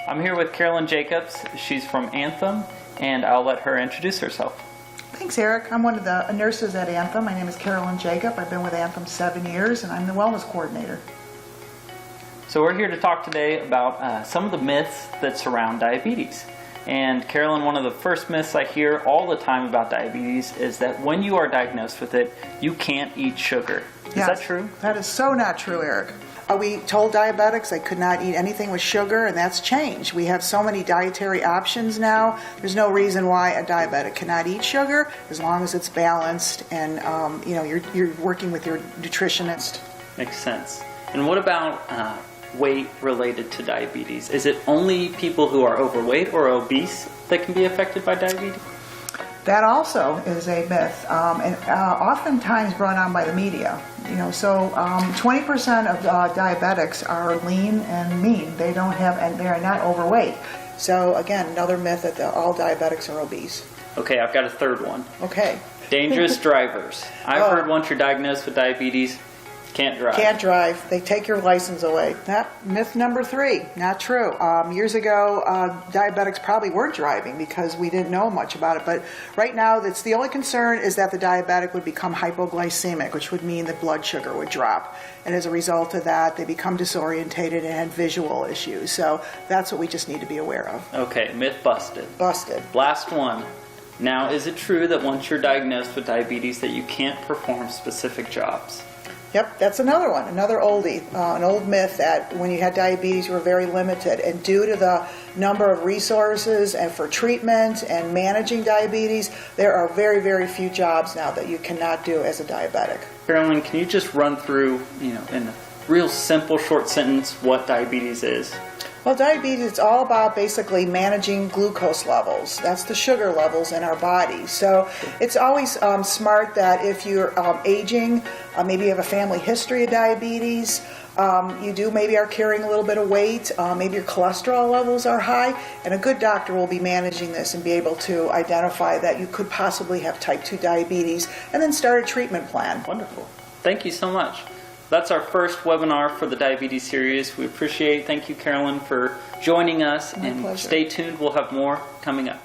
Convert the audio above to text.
I'm here with Carolyn Jacobs. She's from Anthem, and I'll let her introduce herself. Thanks, Eric. I'm one of the nurses at Anthem. My name is Carolyn Jacob. I've been with Anthem 7 years, and I'm the wellness coordinator. So we're here to talk today about some of the myths that surround diabetes. And Carolyn, one of the first myths I hear all the time about diabetes is that when you are diagnosed with it, you can't eat sugar. Is that true? That is so not true, Eric. We told diabetics they could not eat anything with sugar, and that's changed. We have so many dietary options now. There's no reason why a diabetic cannot eat sugar as long as it's balanced and you're working with your nutritionist. Makes sense. And what about weight related to diabetes? Is it only people who are overweight or obese that can be affected by diabetes? That also is a myth, and oftentimes brought on by the media. 20% of diabetics are lean and mean. They are not overweight. So again, another myth that all diabetics are obese. Okay, I've got a third one. Okay. Dangerous drivers. I've heard once you're diagnosed with diabetes, can't drive. Can't drive. They take your license away. Myth number 3, not true. Years ago, diabetics probably weren't driving because we didn't know much about it. But right now, that's the only concern is that the diabetic would become hypoglycemic, which would mean that blood sugar would drop. And as a result of that, they become disorientated and have visual issues. So that's what we just need to be aware of. Okay, myth busted. Busted. Last one. Now, is it true that once you're diagnosed with diabetes that you can't perform specific jobs? Yep, that's another one, another oldie, an old myth that when you had diabetes you were very limited. And due to the number of resources and for treatment and managing diabetes, there are very, very few jobs now that you cannot do as a diabetic. Carolyn, can you just run through, in a real simple short sentence what diabetes is? Well, diabetes is all about basically managing glucose levels. That's the sugar levels in our body. So it's always smart that if you're aging, maybe you have a family history of diabetes, you maybe are carrying a little bit of weight, maybe your cholesterol levels are high, and a good doctor will be managing this and be able to identify that you could possibly have type 2 diabetes and then start a treatment plan. Wonderful. Thank you so much. That's our first webinar for the diabetes series. We appreciate it. Thank you, Carolyn, for joining us. My pleasure. Stay tuned. We'll have more coming up.